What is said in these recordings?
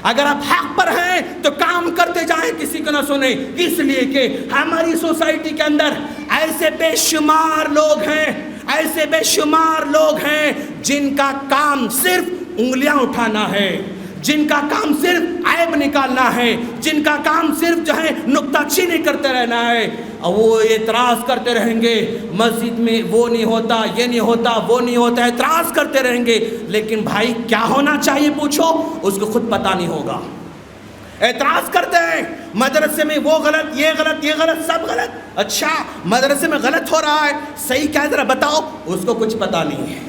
اگر آپ حق پر ہیں تو کام کرتے جائیں، کسی کو نہ سنیں، اس لیے کہ ہماری سوسائٹی کے اندر ایسے بے شمار لوگ ہیں جن کا کام صرف انگلیاں اٹھانا ہے، جن کا کام صرف عیب نکالنا ہے، جن کا کام صرف جو ہے نکتہ چینی کرتے رہنا ہے، اور وہ اعتراض کرتے رہیں گے مسجد میں وہ نہیں ہوتا، یہ نہیں ہوتا، وہ نہیں ہوتا، اعتراض کرتے رہیں گے، لیکن بھائی کیا ہونا چاہیے پوچھو، اس کو خود پتہ نہیں ہوگا۔ اعتراض کرتے ہیں مدرسے میں وہ غلط، یہ غلط، یہ غلط، سب غلط، اچھا مدرسے میں غلط ہو رہا ہے، صحیح کیا ہے ذرا بتاؤ، اس کو کچھ پتہ نہیں ہے۔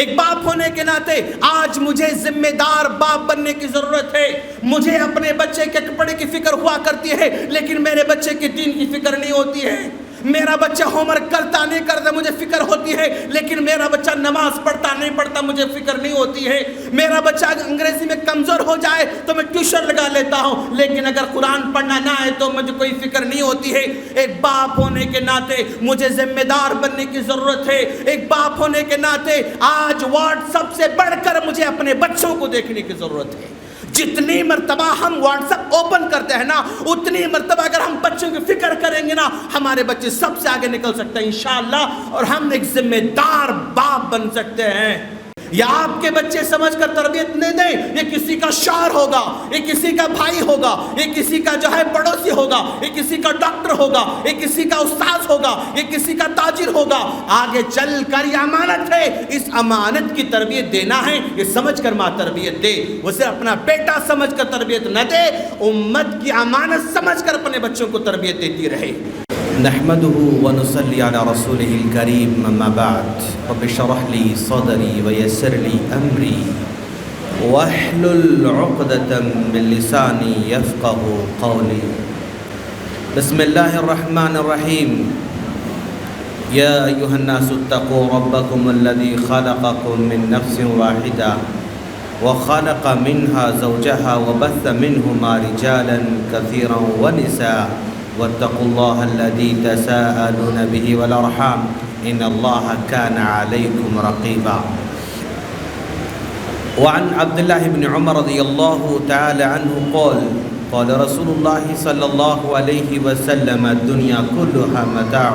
ایک باپ ہونے کے ناطے آج مجھے ذمہ دار باپ بننے کی ضرورت ہے۔ مجھے اپنے بچے کے کپڑے کی فکر ہوا کرتی ہے، لیکن میرے بچے کی دین کی فکر نہیں ہوتی ہے۔ میرا بچہ ہوم ورک کرتا نہیں کرتا مجھے فکر ہوتی ہے، لیکن میرا بچہ نماز پڑھتا نہیں پڑھتا مجھے فکر نہیں ہوتی ہے۔ میرا بچہ انگریزی میں کمزور ہو جائے تو میں ٹیوشن لگا لیتا ہوں، لیکن اگر قرآن پڑھنا نہ آئے تو مجھے کوئی فکر نہیں ہوتی ہے۔ ایک باپ ہونے کے ناطے مجھے ذمہ دار بننے کی ضرورت ہے۔ ایک باپ ہونے کے ناطے آج واٹس ایپ سے بڑھ کر مجھے اپنے بچوں کو دیکھنے کی ضرورت ہے۔ جتنی مرتبہ ہم واٹس ایپ اوپن کرتے ہیں نا، اتنی مرتبہ اگر ہم بچوں کی فکر کریں گے نا، ہمارے بچے سب سے آگے نکل سکتے ہیں انشاءاللہ، اور ہم ایک ذمہ دار باپ بن سکتے ہیں۔ یا آپ کے بچے سمجھ کر تربیت نہیں دیں، یہ کسی کا شوہر ہوگا، یہ کسی کا بھائی ہوگا، یہ کسی کا جو ہے پڑوسی ہوگا، یہ کسی کا ڈاکٹر ہوگا، یہ کسی کا استاذ ہوگا، یہ کسی کا تاجر ہوگا، آگے چل کر یہ امانت ہے، اس امانت کی تربیت دینا ہے، یہ سمجھ کر ماں تربیت دے، وہ صرف اپنا بیٹا سمجھ کر تربیت نہ دے، امت کی امانت سمجھ کر اپنے بچوں کو تربیت دیتی رہے۔ نحمده ونصلي على رسوله الكريم، اما بعد، رب اشرح لي صدري ويسر لي امري واحلل عقدة من لساني يفقهوا قولي۔ بسم الله الرحمن الرحيم۔ يا ايها الناس اتقوا ربكم الذي خلقكم من نفس واحدة وخلق منها زوجها وبث منهما رجالا كثيرا ونساء واتقوا الله الذي تساءلون به والأرحام إن الله كان عليكم رقيبا۔ وعن عبد الله بن عمر رضي الله تعالى عنه قال قال رسول الله صلى الله عليه وسلم الدنيا كلها متاع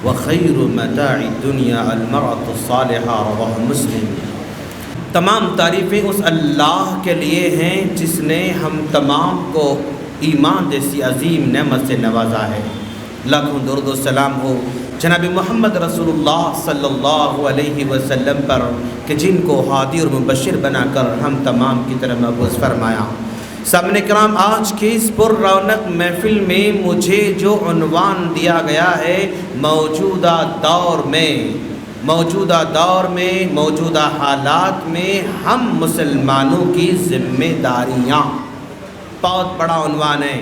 وخير متاع الدنيا المرأة الصالحة، رواه مسلم۔ تمام تعریفیں اس اللہ کے لیے ہیں جس نے ہم تمام کو ایمان جیسی عظیم نعمت سے نوازا ہے۔ لاکھوں درود و سلام ہو جناب محمد رسول اللہ صلی اللہ علیہ وسلم پر کہ جن کو ہادی اور مبشر بنا کر ہم تمام کی طرف مبعوث فرمایا۔ سامعین کرام، آج کی اس پر رونق محفل میں مجھے جو عنوان دیا گیا ہے، موجودہ دور میں موجودہ حالات میں ہم مسلمانوں کی ذمہ داریاں، بہت بڑا عنوان ہے،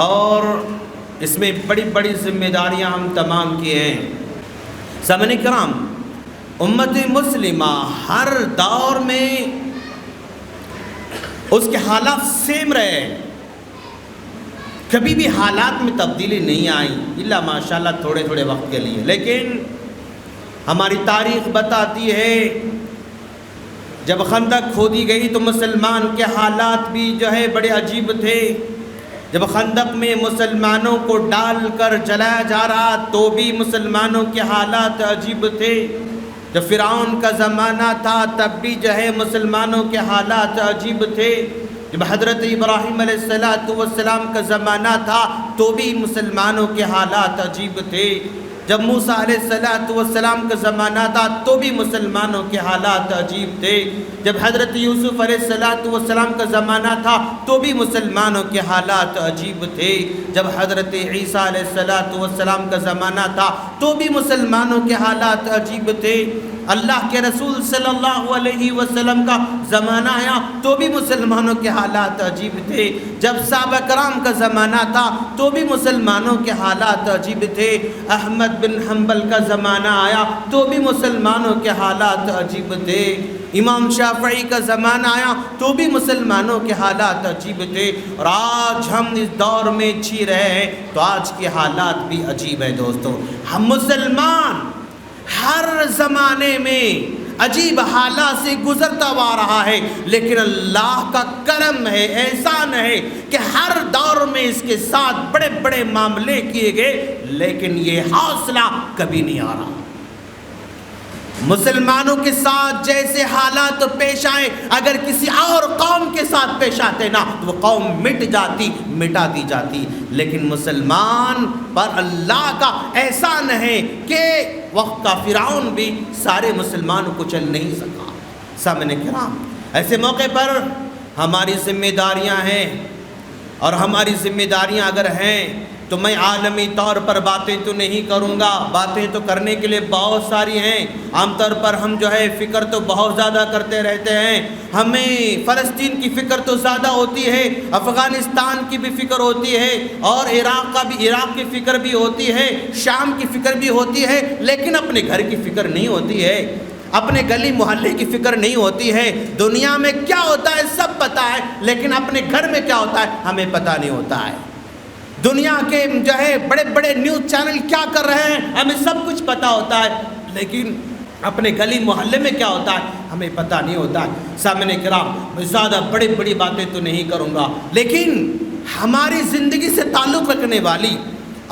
اور اس میں بڑی بڑی ذمہ داریاں ہم تمام کی ہیں۔ سامعین کرام، امت مسلمہ ہر دور میں اس کے حالات سیم رہے، کبھی بھی حالات میں تبدیلی نہیں آئی الا ماشاءاللہ تھوڑے تھوڑے وقت کے لیے، لیکن ہماری تاریخ بتاتی ہے جب خندق کھودی گئی تو مسلمان کے حالات بھی جو ہے بڑے عجیب تھے۔ جب خندق میں مسلمانوں کو ڈال کر جلایا جا رہا تو بھی مسلمانوں کے حالات عجیب تھے۔ جب فرعون کا زمانہ تھا تب بھی جو ہے مسلمانوں کے حالات عجیب تھے۔ جب حضرت ابراہیم علیہ السلام کا زمانہ تھا تو بھی مسلمانوں کے حالات عجیب تھے۔ جب موسیٰ علیہ السلام کا زمانہ تھا تو بھی مسلمانوں کے حالات عجیب تھے۔ جب حضرت یوسف علیہ السلام کا زمانہ تھا تو بھی مسلمانوں کے حالات عجیب تھے۔ جب حضرت عیسیٰ علیہ السلام کا زمانہ تھا تو بھی مسلمانوں کے حالات عجیب تھے۔ اللہ کے رسول صلی اللہ علیہ وسلم کا زمانہ آیا تو بھی مسلمانوں کے حالات عجیب تھے۔ جب صحابہ کرام کا زمانہ تھا تو بھی مسلمانوں کے حالات عجیب تھے۔ احمد بن حنبل کا زمانہ آیا تو بھی مسلمانوں کے حالات عجیب تھے۔ امام شافعی کا زمانہ آیا تو بھی مسلمانوں کے حالات عجیب تھے، اور آج ہم اس دور میں جی رہے ہیں تو آج کے حالات بھی عجیب ہیں۔ دوستو، ہم مسلمان ہر زمانے میں عجیب حالات سے گزرتا ہوا رہا ہے، لیکن اللہ کا کرم ہے، احسان ہے کہ ہر دور میں اس کے ساتھ بڑے بڑے معاملے کیے گئے، لیکن یہ حوصلہ کبھی نہیں آ رہا۔ مسلمانوں کے ساتھ جیسے حالات پیش آئے، اگر کسی اور قوم کے ساتھ پیش آتے نا تو وہ قوم مٹا دی جاتی، لیکن مسلمان پر اللہ کا احسان ہے کہ وقت کا فرعون بھی سارے مسلمانوں کو چل نہیں سکا۔ سامنے کرام، ایسے موقع پر ہماری ذمہ داریاں ہیں، اور ہماری ذمہ داریاں اگر ہیں تو میں عالمی طور پر باتیں تو نہیں کروں گا، باتیں تو کرنے کے لیے بہت ساری ہیں۔ عام طور پر ہم فکر تو بہت زیادہ کرتے رہتے ہیں، ہمیں فلسطین کی فکر تو زیادہ ہوتی ہے، افغانستان کی بھی فکر ہوتی ہے، اور عراق کی فکر بھی ہوتی ہے، شام کی فکر بھی ہوتی ہے، لیکن اپنے گھر کی فکر نہیں ہوتی ہے، اپنے گلی محلے کی فکر نہیں ہوتی ہے۔ دنیا میں کیا ہوتا ہے سب پتہ ہے، لیکن اپنے گھر میں کیا ہوتا ہے ہمیں پتہ نہیں ہوتا ہے۔ دنیا کے بڑے بڑے نیوز چینل کیا کر رہے ہیں ہمیں سب کچھ پتہ ہوتا ہے، لیکن اپنے گلی محلے میں کیا ہوتا ہے ہمیں پتہ نہیں ہوتا ہے۔ سامنے کرام، میں زیادہ بڑی باتیں تو نہیں کروں گا، لیکن ہماری زندگی سے تعلق رکھنے والی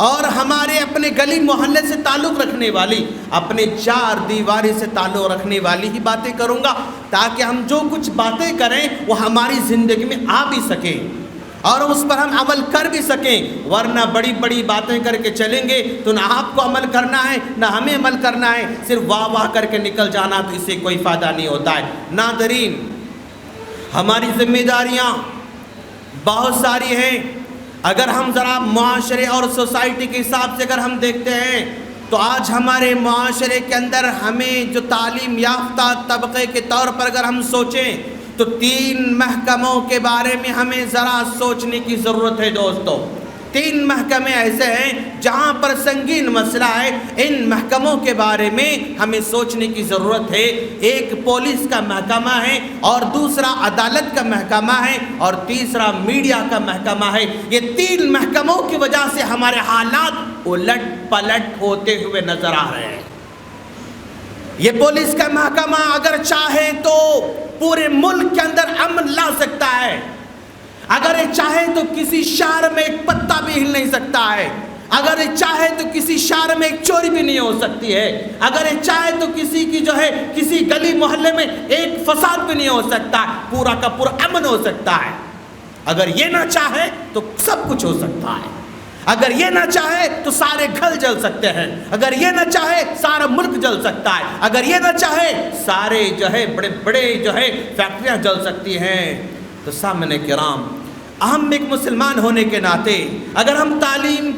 اور ہمارے اپنے گلی محلے سے تعلق رکھنے والی، اپنے چار دیواری سے تعلق رکھنے والی ہی باتیں کروں گا، تاکہ ہم جو کچھ باتیں کریں وہ ہماری زندگی میں آ بھی سکیں اور اس پر ہم عمل کر بھی سکیں، ورنہ بڑی باتیں کر کے چلیں گے تو نہ آپ کو عمل کرنا ہے نہ ہمیں عمل کرنا ہے، صرف واہ کر کے نکل جانا، تو اس سے کوئی فائدہ نہیں ہوتا ہے۔ ناظرین، ہماری ذمہ داریاں بہت ساری ہیں۔ اگر ہم ذرا معاشرے اور سوسائٹی کے حساب سے اگر ہم دیکھتے ہیں تو آج ہمارے معاشرے کے اندر ہمیں جو تعلیم یافتہ طبقے کے طور پر اگر ہم سوچیں تو 3 محکموں کے بارے میں ہمیں ذرا سوچنے کی ضرورت ہے۔ دوستو، 3 محکمے ایسے ہیں جہاں پر سنگین مسئلہ ہے، ان محکموں کے بارے میں ہمیں سوچنے کی ضرورت ہے۔ ایک پولیس کا محکمہ ہے، اور دوسرا عدالت کا محکمہ ہے، اور تیسرا میڈیا کا محکمہ ہے۔ یہ 3 محکموں کی وجہ سے ہمارے حالات الٹ پلٹ ہوتے ہوئے نظر آ رہے ہیں۔ یہ پولیس کا محکمہ اگر چاہے تو پورے ملک کے اندر امن لا سکتا ہے، اگر یہ چاہے تو کسی شہر میں ایک پتا بھی ہل نہیں سکتا ہے، اگر یہ چاہے تو کسی شہر میں ایک چوری بھی نہیں ہو سکتی ہے، اگر یہ چاہے تو کسی کی کسی گلی محلے میں ایک فساد بھی نہیں ہو سکتا، پورا کا پورا امن ہو سکتا ہے۔ اگر یہ نہ چاہے تو سب کچھ ہو سکتا ہے، اگر یہ نہ چاہے تو سارے گھر جل سکتے ہیں، اگر یہ نہ چاہے سارا ملک جل سکتا ہے، اگر یہ نہ چاہے سارے بڑے بڑے فیکٹریاں جل سکتی ہیں۔ تو سامنے کرام، ہم ایک مسلمان ہونے کے ناطے اگر ہم تعلیم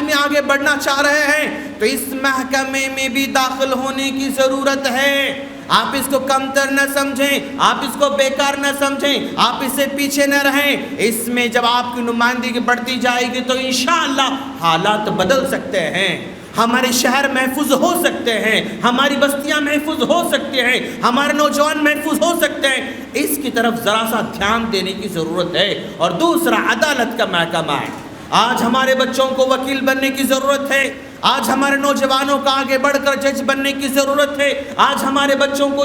میں آگے بڑھنا چاہ رہے ہیں تو اس محکمے میں بھی داخل ہونے کی ضرورت ہے۔ آپ اس کو کمتر نہ سمجھیں، آپ اس کو بیکار نہ سمجھیں، آپ اس سے پیچھے نہ رہیں۔ اس میں جب آپ کی نمائندگی بڑھتی جائے گی تو انشاءاللہ حالات بدل سکتے ہیں، ہمارے شہر محفوظ ہو سکتے ہیں، ہماری بستیاں محفوظ ہو سکتے ہیں، ہمارے نوجوان محفوظ ہو سکتے ہیں۔ اس کی طرف ذرا سا دھیان دینے کی ضرورت ہے۔ اور دوسرا عدالت کا محکمہ ہے۔ آج ہمارے بچوں کو وکیل بننے کی ضرورت ہے، آج ہمارے نوجوانوں کا آگے بڑھ کر جج بننے کی ضرورت ہے، آج ہمارے بچوں کو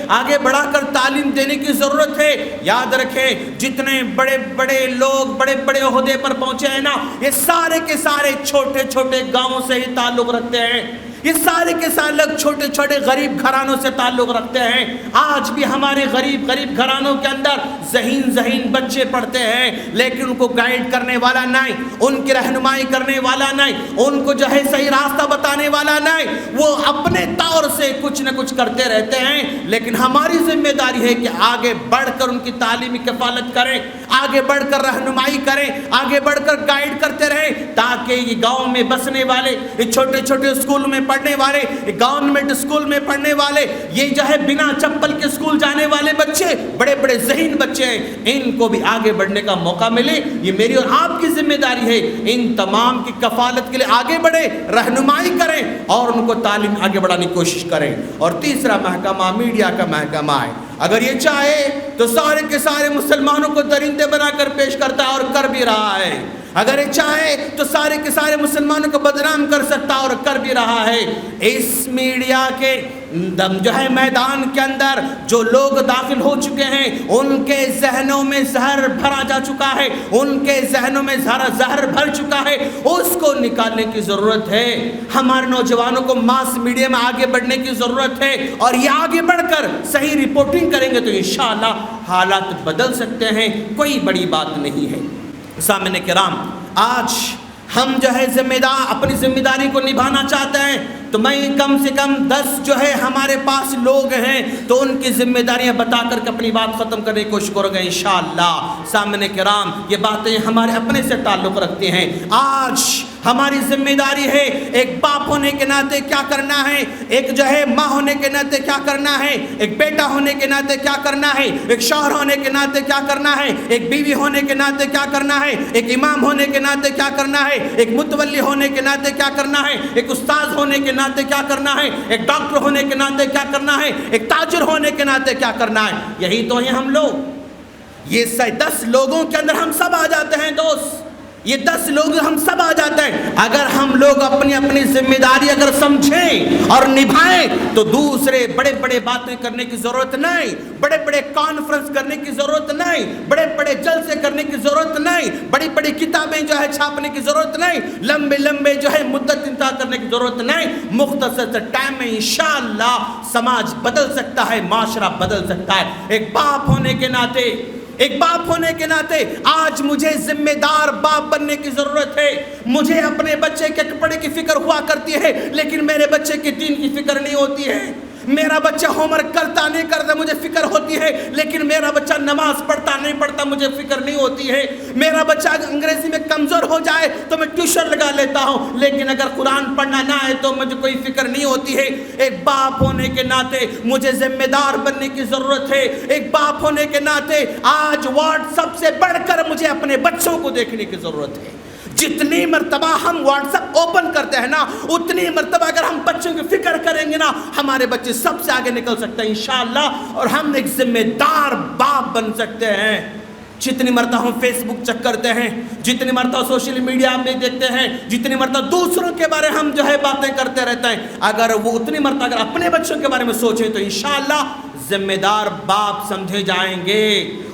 آگے بڑھا کر تعلیم دینے کی ضرورت ہے۔ یاد رکھیں، جتنے بڑے بڑے لوگ بڑے بڑے عہدے پر پہنچے ہیں نا، یہ سارے کے سارے چھوٹے چھوٹے گاؤں سے ہی تعلق رکھتے ہیں، یہ سارے کے سارے لوگ چھوٹے چھوٹے غریب گھرانوں سے تعلق رکھتے ہیں۔ آج بھی ہمارے غریب گھرانوں کے اندر ذہین بچے پڑھتے ہیں، لیکن ان کو گائیڈ کرنے والا نہیں، ان کی رہنمائی کرنے والا نہیں، ان کو صحیح راستہ بتانے والا نہیں، وہ اپنے طور سے کچھ نہ کچھ کرتے رہتے ہیں۔ لیکن ہماری ذمہ داری ہے کہ آگے بڑھ کر ان کی تعلیمی کفالت کریں، آگے بڑھ کر رہنمائی کریں، آگے بڑھ کر گائیڈ کرتے رہیں، تاکہ یہ گاؤں میں بسنے والے، یہ چھوٹے چھوٹے اسکول میں پڑھنے والے، گورنمنٹ اسکول میں پڑھنے والے، یہ بنا چپل کے اسکول جانے والے بچے، بڑے بڑے ذہین بچے ہیں، ان کو بھی آگے بڑھنے کا موقع ملے۔ یہ میری اور آپ کی ذمہ داری ہے، ان تمام کی کفالت کے لیے آگے بڑھیں، رہنمائی کریں اور ان کو تعلیم آگے بڑھانے کی کوشش کریں۔ اور تیسرا محکمہ میڈیا کا محکمہ ہے۔ اگر یہ چاہے تو سارے کے سارے مسلمانوں کو درندے بنا کر پیش کرتا ہے اور کر بھی رہا ہے۔ اگر یہ چاہے تو سارے کے سارے مسلمانوں کو بدنام کر سکتا اور کر بھی رہا ہے۔ اس میڈیا کے جو ہے میدان کے اندر جو لوگ داخل ہو چکے ہیں ان کے ذہنوں میں زہر بھرا جا چکا ہے، ان کے ذہنوں میں زہر بھر چکا ہے، اس کو نکالنے کی ضرورت ہے۔ ہمارے نوجوانوں کو ماس میڈیا میں آگے بڑھنے کی ضرورت ہے، اور یہ آگے بڑھ کر صحیح رپورٹنگ کریں گے تو انشاءاللہ حالات بدل سکتے ہیں، کوئی بڑی بات نہیں ہے۔ سامعین کرام، آج ہم جو ہے اپنی ذمہ داری کو نبھانا چاہتے ہیں تو میں کم سے کم 10 جو ہے ہمارے پاس لوگ ہیں تو ان کی ذمہ داریاں بتا کر کے اپنی بات ختم کرنے کی کوشش کروں گا انشاءاللہ۔ سامعین کرام، یہ باتیں ہمارے اپنے سے تعلق رکھتی ہیں۔ آج ہماری ذمہ داری ہے ایک باپ ہونے کے ناطے کیا کرنا ہے، ایک جو ہے ماں ہونے کے ناطے کیا کرنا ہے، ایک بیٹا ہونے کے ناطے کیا کرنا ہے، ایک شوہر ہونے کے ناطے کیا کرنا ہے، ایک بیوی ہونے کے ناطے کیا کرنا ہے، ایک امام ہونے کے ناطے کیا کرنا ہے، ایک متولی ہونے کے ناطے کیا کرنا ہے، ایک استاد ہونے کے ناطے کیا کرنا ہے، ایک ڈاکٹر ہونے کے ناطے کیا کرنا ہے، ایک تاجر ہونے کے ناطے کیا کرنا ہے۔ یہی تو ہیں ہم لوگ، یہ 10 لوگوں کے اندر ہم سب آ جاتے ہیں دوست، یہ 10 لوگ ہم سب آ جاتے ہیں۔ اگر ہم لوگ اپنی اپنی ذمہ داری اگر سمجھیں اور نبھائیں تو دوسرے بڑے بڑے باتیں کرنے کی ضرورت نہیں، بڑے بڑے کانفرنس کرنے کی ضرورت نہیں، بڑے بڑے جلسے کرنے کی ضرورت نہیں، بڑی بڑی کتابیں جو ہے چھاپنے کی ضرورت نہیں، لمبے لمبے جو ہے مدت انتہا کرنے کی ضرورت نہیں۔ مختصر سے ٹائم میں انشاءاللہ سماج بدل سکتا ہے، معاشرہ بدل سکتا ہے۔ ایک باپ ہونے کے ناطے آج مجھے ذمہ دار باپ بننے کی ضرورت ہے۔ مجھے اپنے بچے کے کپڑے کی فکر ہوا کرتی ہے لیکن میرے بچے کی دین کی فکر نہیں ہوتی ہے۔ میرا بچہ ہوم ورک کرتا نہیں کرتا مجھے فکر ہوتی ہے لیکن میرا بچہ نماز پڑھتا نہیں پڑھتا مجھے فکر نہیں ہوتی ہے۔ میرا بچہ انگریزی میں کمزور ہو جائے تو میں ٹیوشن لگا لیتا ہوں لیکن اگر قرآن پڑھنا نہ آئے تو مجھے کوئی فکر نہیں ہوتی ہے۔ ایک باپ ہونے کے ناطے مجھے ذمہ دار بننے کی ضرورت ہے۔ ایک باپ ہونے کے ناطے آج واٹس ایپ سے بڑھ کر مجھے اپنے بچوں کو دیکھنے کی ضرورت ہے۔ جتنی مرتبہ ہم واٹس ایپ اوپن کرتے ہیں نا اتنی مرتبہ اگر ہم بچوں کی فکر کریں گے نا ہمارے بچے سب سے آگے نکل سکتے ہیں انشاءاللہ، اور ہم ایک ذمہ دار باپ بن سکتے ہیں۔ جتنی مرتبہ ہم فیس بک چیک کرتے ہیں، جتنی مرتبہ سوشل میڈیا میں دیکھتے ہیں، جتنی مرتبہ دوسروں کے بارے ہم جو ہے باتیں کرتے رہتے ہیں، اگر وہ اتنی مرتبہ اگر اپنے بچوں کے بارے میں سوچیں تو انشاءاللہ ذمہ دار باپ سمجھے جائیں گے۔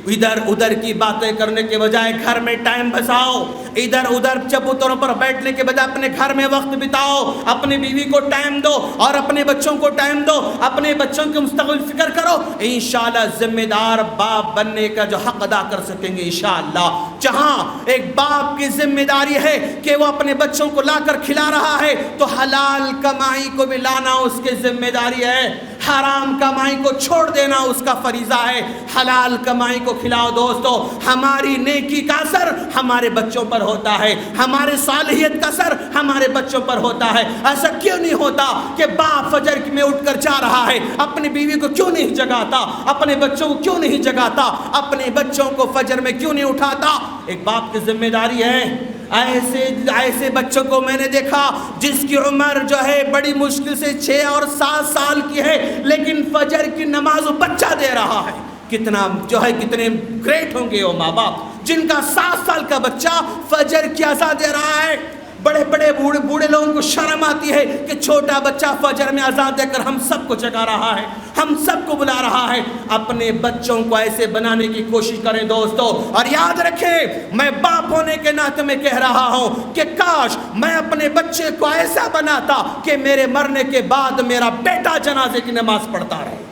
ادھر ادھر کی باتیں کرنے کے بجائے گھر میں ٹائم بساؤ، ادھر ادھر چبوتروں پر بیٹھنے کے بجائے اپنے گھر میں وقت بتاؤ، اپنی بیوی کو ٹائم دو اور اپنے بچوں کو ٹائم دو، اپنے بچوں کے مستقبل فکر کرو۔ انشاءاللہ ذمہ دار باپ بننے کا جو حق ادا کر سکیں گے انشاءاللہ۔ جہاں ایک باپ کی ذمہ داری ہے کہ وہ اپنے بچوں کو لا کر کھلا رہا ہے تو حلال کمائی کو بھی لانا اس کی ذمہ داری ہے، حرام کمائی کو چھوڑ دینا اس کا فریضہ ہے۔ حلال کمائی کو کھلاؤ دوستو، ہماری نیکی کا اثر ہمارے بچوں پر ہوتا ہے، ہمارے صالحیت کا اثر ہمارے بچوں پر ہوتا ہے۔ ایسا کیوں نہیں ہوتا کہ باپ فجر میں اٹھ کر جا رہا ہے، اپنی بیوی کو کیوں نہیں جگاتا، اپنے بچوں کو کیوں نہیں جگاتا، اپنے بچوں کو فجر میں کیوں نہیں اٹھاتا؟ ایک باپ کی ذمہ داری ہے۔ ایسے بچوں کو میں نے دیکھا جس کی عمر جو ہے بڑی مشکل سے 6 اور 7 سال کی ہے لیکن فجر کی نماز وہ بچہ دے رہا ہے۔ کتنے گریٹ ہوں گے وہ ماں باپ جن کا 7 سال کا بچہ فجر کی اذان دے رہا ہے۔ بڑے بڑے بوڑھے لوگوں کو شرم آتی ہے کہ چھوٹا بچہ فجر میں اذان دے کر ہم سب کو جگا رہا ہے، ہم سب کو بلا رہا ہے۔ اپنے بچوں کو ایسے بنانے کی کوشش کریں دوستو، اور یاد رکھیں میں باپ ہونے کے ناطے میں کہہ رہا ہوں کہ کاش میں اپنے بچے کو ایسا بناتا کہ میرے مرنے کے بعد میرا بیٹا جنازے کی نماز پڑھتا رہے،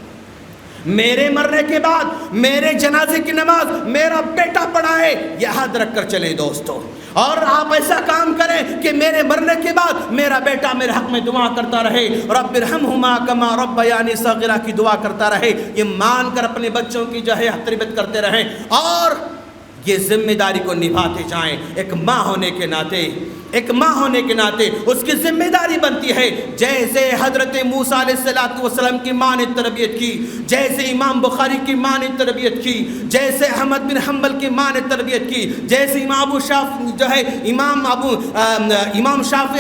میرے مرنے کے بعد میرے جنازے کی نماز میرا بیٹا پڑھائے۔ یاد رکھ کر چلے دوستو، اور آپ ایسا کام کریں کہ میرے مرنے کے بعد میرا بیٹا میرے حق میں دعا کرتا رہے، رب ارحمہما کما ربیانی صغیرہ کی دعا کرتا رہے۔ یہ مان کر اپنے بچوں کی جو ہے تربیت کرتے رہیں اور یہ ذمہ داری کو نبھاتے جائیں۔ ایک ماں ہونے کے ناطے اس کی ذمہ داری بنتی ہے، جیسے حضرت موسیٰ علیہ السلام کی ماں نے تربیت کی، جیسے امام بخاری کی ماں نے تربیت کی، جیسے احمد بن حنبل کی ماں نے تربیت کی، جیسے امام شافعی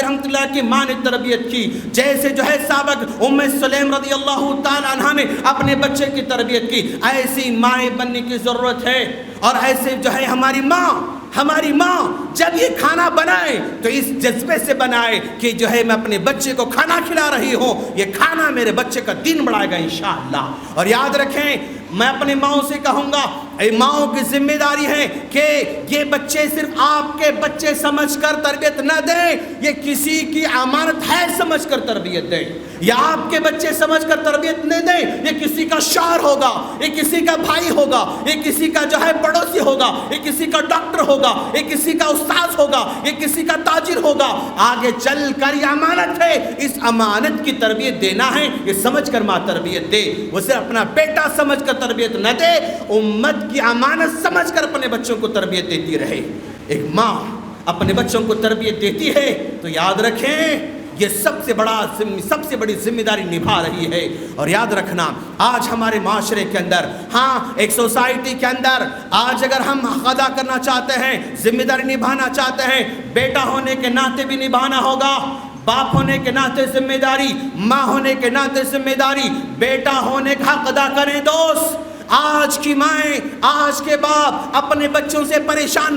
رحمۃ اللہ کی ماں نے تربیت کی، جیسے جو ہے سابق ام سلیم رضی اللہ تعالی عنہا نے اپنے بچے کی تربیت کی۔ ایسی مائیں بننے کی ضرورت ہے، اور ایسے جو ہے ہماری ماں ہماری ماں جب یہ کھانا بنائے تو اس جذبے سے بنائے کہ جو ہے میں اپنے بچے کو کھانا کھلا رہی ہوں، یہ کھانا میرے بچے کا دن بڑھائے گا انشاءاللہ۔ اور یاد رکھیں، میں اپنے ماؤں سے کہوں گا، اے ماؤں کی ذمہ داری ہے کہ یہ بچے صرف آپ کے بچے سمجھ کر تربیت نہ دیں، یہ کسی کی امانت ہے سمجھ کر تربیت دیں۔ یا آپ کے بچے سمجھ کر تربیت نہ دیں، یہ کسی کا شوہر ہوگا، یہ کسی کا بھائی ہوگا، یہ کسی کا جو ہے پڑوسی ہوگا، یہ کسی کا ڈاکٹر ہوگا، یہ کسی کا استاذ ہوگا، یہ کسی کا تاجر ہوگا۔ آگے چل کر یہ امانت ہے، اس امانت کی تربیت دینا ہے، یہ سمجھ کر ماں تربیت دے۔ وہ صرف اپنا بیٹا سمجھ کر تربیت نہ دے، امت کی امانت سمجھ کر اپنے بچوں کو تربیت دیتی رہے۔ ایک ماں اپنے بچوں کو تربیت دیتی ہے تو یاد رکھیں یہ سب سے بڑی ذمہ داری نبھا رہی ہے۔ اور یاد رکھنا آج ہمارے معاشرے کے اندر، ہاں ایک سوسائٹی کے اندر آج اگر ہم ادا کرنا چاہتے ہیں، ذمہ داری نبھانا چاہتے ہیں، بیٹا ہونے کے ناطے بھی نبھانا ہوگا، باپ ہونے کے ناطے ذمہ داری، ماں ہونے کے ناطے ذمہ داری، بیٹا ہونے کا حق ادا کریں دوست۔ آج کی مائیں، آج کے باپ اپنے بچوں سے پریشان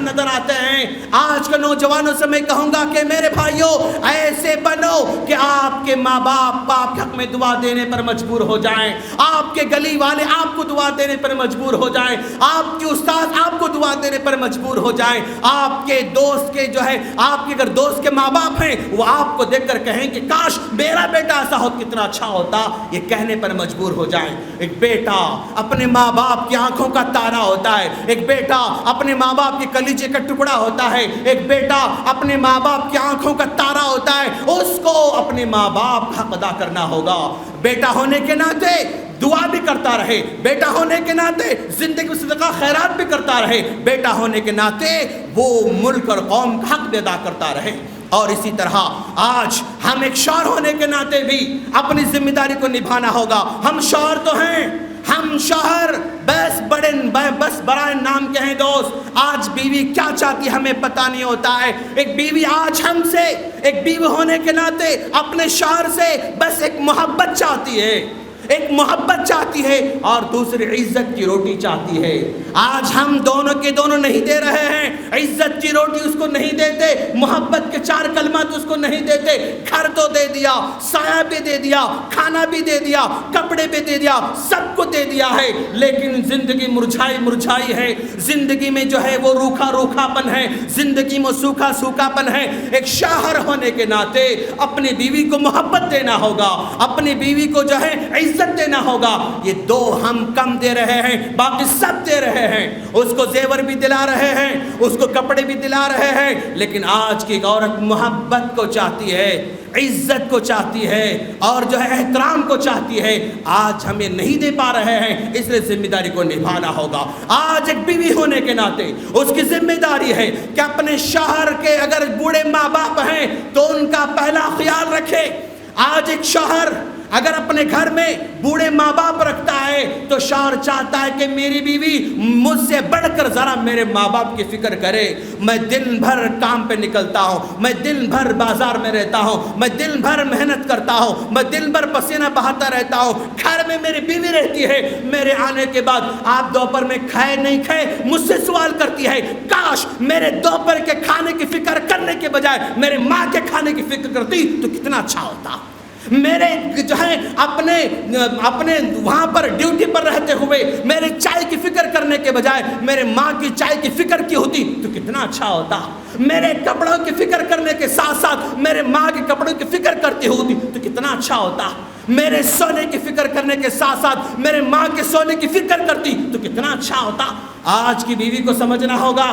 نظر آتے ہیں۔ آج کے نوجوانوں سے میں کہوں گا کہ میرے بھائیوں ایسے بنو کہ آپ کے ماں باپ آپ کے حق میں دعا دینے پر مجبور ہو جائیں، آپ کے گلی والے آپ کو دعا دینے پر مجبور ہو جائیں، آپ کے استاد آپ کو دعا دینے پر مجبور ہو جائیں، آپ کے دوست کے جو ہے آپ کے اگر دوست کے ماں باپ ہیں وہ آپ کو دیکھ کر کہیں کہ کاش میرا بیٹا ایسا ہو کتنا اچھا ہوتا، یہ کہنے پر مجبور ہو جائیں۔ ایک بیٹا اپنے ماں باپ کی آنکھوں کا تارا ہوتا ہے، ایک بیٹا اپنے ماں باپ کے کلیجے کا ٹکڑا ہوتا ہے، ایک بیٹا اپنے ماں باپ کی آنکھوں کا تارا ہوتا ہے، اس کو اپنے ماں باپ کا حق ادا کرنا ہوگا۔ بیٹا ہونے کے ناطے دعا بھی کرتا رہے، بیٹا ہونے کے ناطے زندگی میں صدقہ خیرات بھی کرتا رہے، بیٹا ہونے کے ناطے وہ ملک اور قوم کا حق بھی ادا کرتا رہے۔ اور اسی طرح آج ہم ایک شوہر ہونے کے ناطے بھی اپنی ذمہ داری کو نبھانا ہوگا۔ ہم شوہر تو ہیں، ہم شوہر بس برائے نام کے ہیں دوست۔ آج بیوی کیا چاہتی ہمیں پتہ نہیں ہوتا ہے۔ ایک بیوی آج ہم سے، ایک بیوی ہونے کے ناطے اپنے شوہر سے بس ایک محبت چاہتی ہے، ایک محبت چاہتی ہے اور دوسری عزت کی روٹی چاہتی ہے۔ آج ہم دونوں کے دونوں نہیں دے رہے ہیں، عزت کی روٹی اس کو نہیں دیتے، محبت کے 4 کلمات اس کو نہیں دیتے۔ گھر تو دے دیا، سایہ بھی دے دیا، کھانا بھی دے دیا، کپڑے بھی دے دیا، سب کو دے دیا ہے، لیکن زندگی مرجھائی ہے، زندگی میں جو ہے وہ روکھا پن ہے، زندگی میں سوکھا پن ہے۔ ایک شوہر ہونے کے ناطے اپنی بیوی کو محبت دینا ہوگا، اپنی بیوی کو جو ہے عزت دینا ہوگا۔ یہ 2 ہم کم دے رہے ہیں، باقی سب دے رہے ہیں۔ اس کو زیور بھی دلا رہے ہیں، اس کو کپڑے بھی دلا رہے ہیں، لیکن آج کی ایک عورت محبت کو چاہتی ہے، عزت کو چاہتی ہے اور جو ہے احترام کو چاہتی ہے۔ آج ہمیں نہیں دے پا رہے ہیں، اس لیے ذمہ داری کو نبھانا ہوگا۔ آج ایک بیوی ہونے کے ناطے اس کی ذمہ داری ہے کہ اپنے شوہر کے اگر بوڑھے ماں باپ ہیں تو ان کا پہلا خیال رکھے۔ آج ایک شوہر اگر اپنے گھر میں بوڑھے ماں باپ رکھتا ہے تو شوہر چاہتا ہے کہ میری بیوی مجھ سے بڑھ کر ذرا میرے ماں باپ کی فکر کرے۔ میں دن بھر کام پہ نکلتا ہوں، میں دن بھر بازار میں رہتا ہوں، میں دن بھر محنت کرتا ہوں، میں دن بھر پسینہ بہاتا رہتا ہوں، گھر میں میری بیوی رہتی ہے، میرے آنے کے بعد آپ دوپہر میں کھائے نہیں کھائے مجھ سے سوال کرتی ہے۔ کاش میرے دوپہر کے کھانے کی فکر کرنے کے بجائے میرے ماں کے کھانے کی فکر کرتی تو کتنا اچھا ہوتا۔ میرے جو ہے اپنے وہاں پر ڈیوٹی پر رہتے ہوئے میرے چائے کی فکر کرنے کے بجائے میرے ماں کی چائے کی فکر کی ہوتی تو کتنا اچھا ہوتا۔ میرے کپڑوں کی فکر کرنے کے ساتھ ساتھ میرے ماں کے کپڑوں کی فکر کرتی ہوتی تو کتنا اچھا ہوتا۔ میرے سونے کی فکر کرنے کے ساتھ ساتھ میرے ماں کے سونے کی فکر کرتی تو کتنا اچھا ہوتا۔ آج کی بیوی کو سمجھنا ہوگا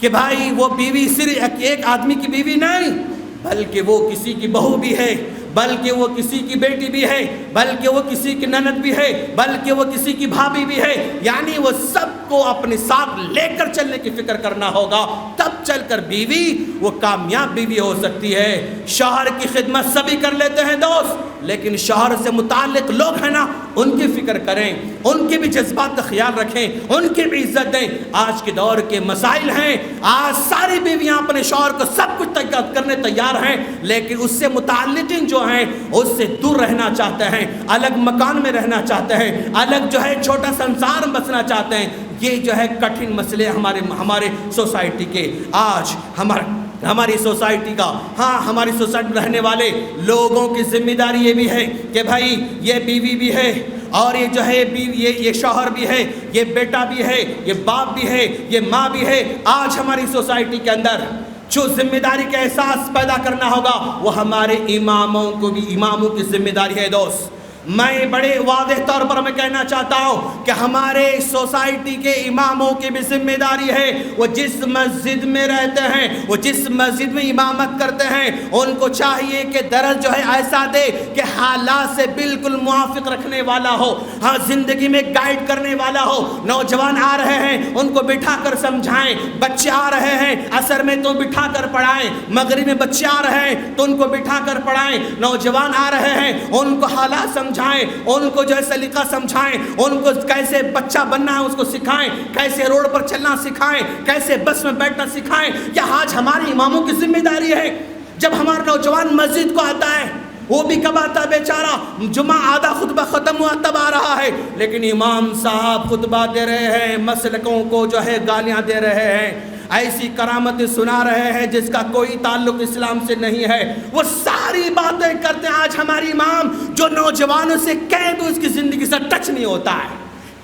کہ بھائی وہ بیوی صرف ایک آدمی کی بیوی نہیں، بلکہ وہ کسی کی بہو بھی ہے، بلکہ وہ کسی کی بیٹی بھی ہے، بلکہ وہ کسی کی نند بھی ہے، بلکہ وہ کسی کی بھابھی بھی ہے۔ یعنی وہ سب کو اپنے ساتھ لے کر چلنے کی فکر کرنا ہوگا، تب چل کر بیوی وہ کامیاب بیوی ہو سکتی ہے۔ شوہر کی خدمت سبھی کر لیتے ہیں دوست، لیکن شوہر سے متعلق لوگ ہیں نا ان کی فکر کریں، ان کے بھی جذبات کا خیال رکھیں، ان کی بھی عزت دیں۔ آج کے دور کے مسائل ہیں، آج ساری بیویاں اپنے شوہر کو سب کچھ کرنے تیار ہیں، لیکن اس سے متعلقین جو ہیں اس سے دور رہنا چاہتے ہیں، الگ مکان میں رہنا چاہتے ہیں، الگ جو ہے چھوٹا سنسار بسنا چاہتے ہیں۔ یہ جو ہے کٹھن مسئلے ہمارے سوسائٹی کے، آج ہماری سوسائٹی کا، ہماری سوسائٹی میں رہنے والے لوگوں کی ذمہ داری یہ بھی ہے کہ بھائی یہ بیوی بھی ہے، اور یہ جو ہے یہ شوہر بھی ہے، یہ بیٹا بھی ہے، یہ باپ بھی ہے، یہ ماں بھی ہے۔ آج ہماری سوسائٹی کے اندر جو ذمہ داری کا احساس پیدا کرنا ہوگا وہ ہمارے اماموں کی ذمہ داری ہے۔ دوست، میں بڑے واضح طور پر میں کہنا چاہتا ہوں کہ ہمارے سوسائٹی کے اماموں کی بھی ذمہ داری ہے، وہ جس مسجد میں رہتے ہیں، وہ جس مسجد میں امامت کرتے ہیں، ان کو چاہیے کہ درس جو ہے ایسا دے کہ حالات سے بالکل موافق رکھنے والا ہو، زندگی میں گائیڈ کرنے والا ہو۔ نوجوان آ رہے ہیں ان کو بٹھا کر سمجھائیں، بچے آ رہے ہیں عصر میں تو بٹھا کر پڑھائیں، مغرب میں بچے آ رہے ہیں تو ان کو بٹھا کر پڑھائیں، نوجوان آ رہے ہیں ان کو حالات سمجھائیں، ان کو جو ہے سلیقہ سمجھائیں، ان کو کیسے بچہ بننا ہے اس کو سکھائیں، کیسے روڈ پر چلنا سکھائیں، کیسے بس میں بیٹھنا سکھائیں۔ یہ آج ہمارے اماموں کی ذمہ داری ہے۔ جب ہمارا نوجوان مسجد کو آتا ہے، وہ بھی کب آتا ہے بیچارہ، جمعہ آدھا خطبہ ختم ہوا تب آ رہا ہے، لیکن امام صاحب خطبہ دے رہے ہیں، مسلکوں کو جو ہے گالیاں دے رہے ہیں، ایسی کرامتیں سنا رہے ہیں جس کا کوئی تعلق اسلام سے نہیں ہے۔ وہ ساری باتیں کرتے ہیں۔ آج ہماری امام جو نوجوانوں سے کہیں بھی اس کی زندگی سے ٹچ نہیں ہوتا ہے،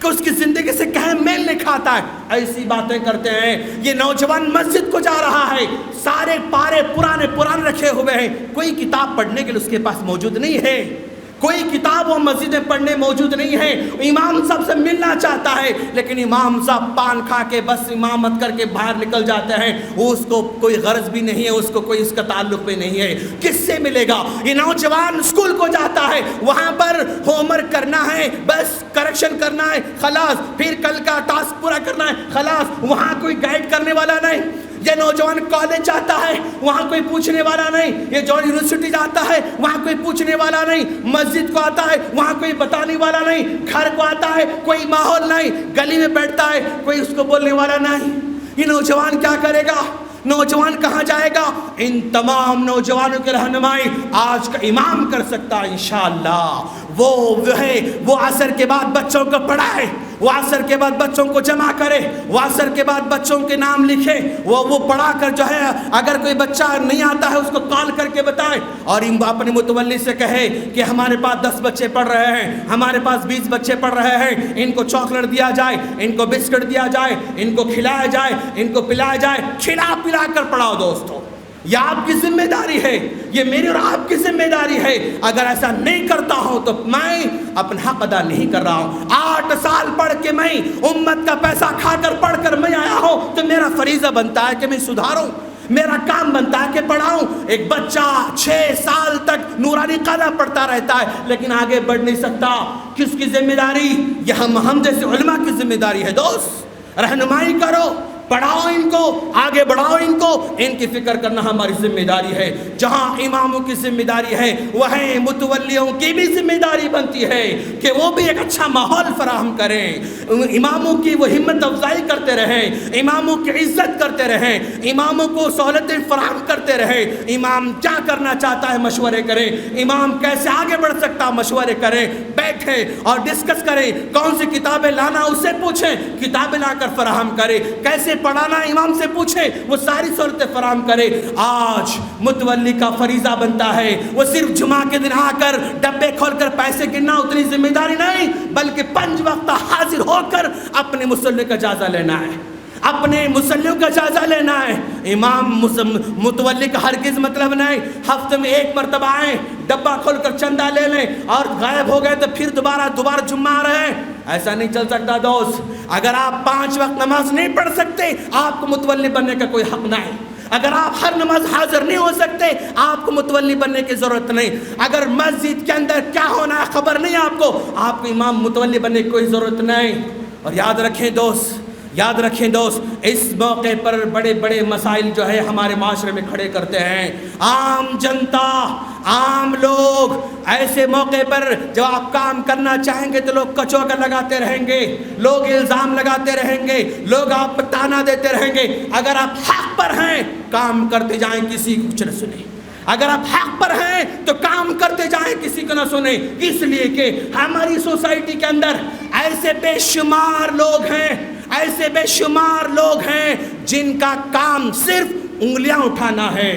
کہ اس کی زندگی سے کہیں میل نہیں کھاتا ہے، ایسی باتیں کرتے ہیں۔ یہ نوجوان مسجد کو جا رہا ہے، سارے پارے پرانے رکھے ہوئے ہیں، کوئی کتاب پڑھنے کے لیے اس کے پاس موجود نہیں ہے، کوئی کتاب وہ مسجد میں پڑھنے موجود نہیں ہے۔ امام صاحب سے ملنا چاہتا ہے، لیکن امام صاحب پان کھا کے بس امامت کر کے باہر نکل جاتے ہیں، اس کو کوئی غرض بھی نہیں ہے، اس کو کوئی اس کا تعلق بھی نہیں ہے۔ کس سے ملے گا؟ یہ نوجوان اسکول کو جاتا ہے، وہاں پر ہوم ورک کرنا ہے، بس کریکشن کرنا ہے، خلاص، پھر کل کا ٹاسک پورا کرنا ہے، خلاص، وہاں کوئی گائیڈ کرنے والا نہیں۔ یہ نوجوان کالج جاتا ہے، وہاں کوئی پوچھنے والا نہیں۔ یہ جو یونیورسٹی جاتا ہے، وہاں کوئی پوچھنے والا نہیں۔ مسجد کو آتا ہے، وہاں کوئی بتانے والا نہیں۔ گھر کو آتا ہے، کوئی ماحول نہیں۔ گلی میں بیٹھتا ہے، کوئی اس کو بولنے والا نہیں۔ یہ نوجوان کیا کرے گا؟ نوجوان کہاں جائے گا؟ ان تمام نوجوانوں کی رہنمائی آج کا امام کر سکتا ہے انشاءاللہ۔ وہ عصر کے بعد بچوں کو پڑھائے، وہ عصر کے بعد بچوں کو جمع کرے، وہ عصر کے بعد بچوں کے نام لکھے، وہ پڑھا کر جو ہے اگر کوئی بچہ نہیں آتا ہے اس کو کال کر کے بتائے، اور اپنے متولی سے کہے کہ ہمارے پاس 10 بچے پڑھ رہے ہیں، ہمارے پاس 20 بچے پڑھ رہے ہیں، ان کو چاکلیٹ دیا جائے، ان کو بسکٹ دیا جائے، ان کو کھلایا جائے، ان کو پلایا جائے، کھلا پلا کر پڑھاؤ۔ دوستو، یہ آپ کی ذمہ داری ہے، یہ میری اور آپ کی ذمہ داری ہے۔ اگر ایسا نہیں کرتا ہوں تو میں اپنا حق ادا نہیں کر رہا ہوں۔ 8 سال پڑھ کے میں امت کا پیسہ کھا کر پڑھ کر میں آیا ہوں، تو میرا فریضہ بنتا ہے کہ میں سدھاروں، میرا کام بنتا ہے کہ پڑھاؤں۔ ایک بچہ 6 سال تک نورانی قلعہ پڑھتا رہتا ہے لیکن آگے بڑھ نہیں سکتا، کس کی ذمہ داری؟ یہ ہم جیسے علماء کی ذمہ داری ہے۔ دوست، رہنمائی کرو، پڑھاؤ ان کو، آگے بڑھاؤ ان کو، ان کی فکر کرنا ہماری ذمہ داری ہے۔ جہاں اماموں کی ذمہ داری ہے وہیں متولیوں کی بھی ذمہ داری بنتی ہے کہ وہ بھی ایک اچھا ماحول فراہم کریں، اماموں کی وہ ہمت افزائی کرتے رہیں، اماموں کی عزت کرتے رہیں، اماموں کو سہولتیں فراہم کرتے رہیں۔ امام کیا کرنا چاہتا ہے مشورے کریں، امام کیسے آگے بڑھ سکتا مشورے کریں، بیٹھیں اور ڈسکس کریں، کون سی کتابیں لانا اس سے پوچھیں، کتابیں لا کر فراہم کریں، کیسے پڑھانا امام سے پوچھیں، وہ ساری صورتیں فراہم کرے۔ آج متولی کا فریضہ بنتا ہے وہ صرف جمعہ کے دن آ کر ڈبے کھول کر پیسے گننا اتنی ذمہ داری نہیں، بلکہ 5 وقت حاضر ہو کر اپنے مصلی کا جائزہ لینا ہے، اپنے مصلیوں کا جائزہ لینا ہے۔ امام متولی کا ہرگز مطلب نہیں ہفتے میں 1 مرتبہ آئیں، ڈبہ کھول کر چندہ لے لیں اور غائب ہو گئے تو پھر دوبارہ جمعہ آ رہے ہیں، ایسا نہیں چل سکتا۔ دوست، اگر آپ 5 وقت نماز نہیں پڑھ سکتے آپ کو متولی بننے کا کوئی حق نہیں۔ اگر آپ ہر نماز حاضر نہیں ہو سکتے آپ کو متولی بننے کی ضرورت نہیں۔ اگر مسجد کے اندر کیا ہونا ہے خبر نہیں آپ کو امام متولی بننے کی کوئی ضرورت نہیں۔ اور یاد رکھیں دوست، یاد رکھیں دوست، اس موقع پر بڑے بڑے مسائل جو ہے ہمارے معاشرے میں کھڑے کرتے ہیں عام جنتا، عام لوگ۔ ایسے موقع پر جب آپ کام کرنا چاہیں گے تو لوگ کچوکا لگاتے رہیں گے، لوگ الزام لگاتے رہیں گے، لوگ آپ پر تانا دیتے رہیں گے۔ اگر آپ حق پر ہیں کام کرتے جائیں، کسی کو کچھ نہ سنیں۔ اگر آپ حق پر ہیں تو کام کرتے جائیں، کسی کو نہ سنیں، اس لیے کہ ہماری سوسائٹی کے اندر ایسے بے شمار لوگ ہیں، ایسے بے شمار لوگ ہیں جن کا کام صرف انگلیاں اٹھانا ہے،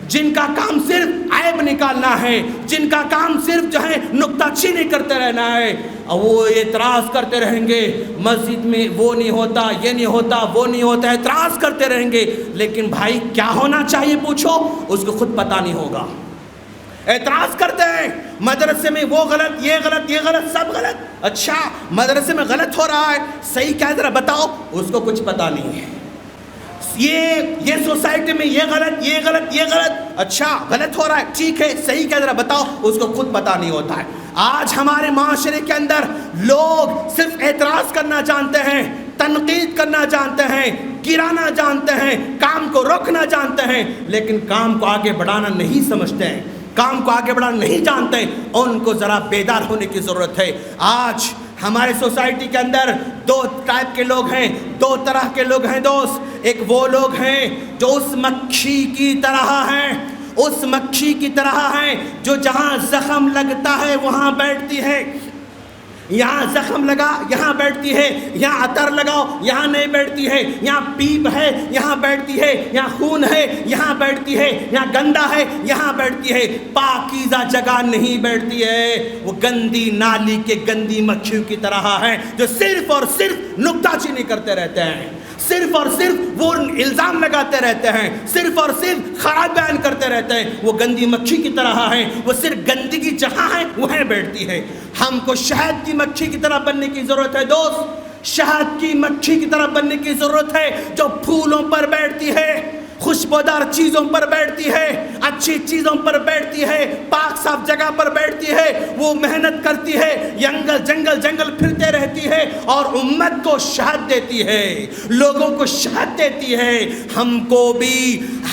جن کا کام صرف عیب نکالنا ہے، جن کا کام صرف جو ہے نکتہ چینی کرتے رہنا ہے، اور وہ اعتراض کرتے رہیں گے مسجد میں وہ نہیں ہوتا، یہ نہیں ہوتا، وہ نہیں ہوتا، اعتراض کرتے رہیں گے۔ لیکن بھائی کیا ہونا چاہیے پوچھو، اس کو خود پتہ نہیں ہوگا۔ اعتراض کرتے ہیں مدرسے میں وہ غلط، یہ غلط، یہ غلط، سب غلط۔ اچھا مدرسے میں غلط ہو رہا ہے، صحیح کیا ہے ذرا بتاؤ، اس کو کچھ پتہ نہیں ہے۔ یہ سوسائٹی میں یہ غلط، یہ غلط، یہ غلط، اچھا غلط ہو رہا ہے، ٹھیک ہے، صحیح کیا ذرا بتاؤ، اس کو خود پتہ نہیں ہوتا ہے۔ آج ہمارے معاشرے کے اندر لوگ صرف اعتراض کرنا جانتے ہیں، تنقید کرنا جانتے ہیں، گرانا جانتے ہیں، کام کو روکنا جانتے ہیں، لیکن کام کو آگے بڑھانا نہیں سمجھتے ہیں، کام کو آگے بڑھانا نہیں جانتے ہیں۔ ان کو ذرا بیدار ہونے کی ضرورت ہے۔ آج ہمارے سوسائٹی کے اندر دو ٹائپ کے لوگ ہیں، دو طرح کے لوگ ہیں دوست۔ ایک وہ لوگ ہیں جو اس مکھی کی طرح ہیں، اس مکھی کی طرح ہیں جو جہاں زخم لگتا ہے وہاں بیٹھتی ہے، یہاں زخم لگا یہاں بیٹھتی ہے، یہاں عطر لگاؤ یہاں نہیں بیٹھتی ہے، یہاں پیپ ہے یہاں بیٹھتی ہے، یہاں خون ہے یہاں بیٹھتی ہے، یہاں گندا ہے یہاں بیٹھتی ہے، پاکیزہ جگہ نہیں بیٹھتی ہے۔ وہ گندی نالی کے گندی مکھیوں کی طرح ہیں جو صرف اور صرف نکتہ چینی کرتے رہتے ہیں، صرف اور صرف وہ الزام لگاتے رہتے ہیں، صرف اور صرف خراب بیان کرتے رہتے ہیں۔ وہ گندی مکھی کی طرح ہیں، وہ صرف گندگی جہاں ہے وہیں بیٹھتی ہے۔ ہم کو شہد کی مکھی کی طرح بننے کی ضرورت ہے دوست، شہد کی مکھی کی طرح بننے کی ضرورت ہے جو پھولوں پر بیٹھتی ہے، خوشبودار چیزوں پر بیٹھتی ہے، اچھی چیزوں پر بیٹھتی ہے، پاک صاف جگہ پر بیٹھتی ہے، وہ محنت کرتی ہے، جنگل پھرتے رہتی ہے اور امت کو شہد دیتی ہے، لوگوں کو شہد دیتی ہے۔ ہم کو بھی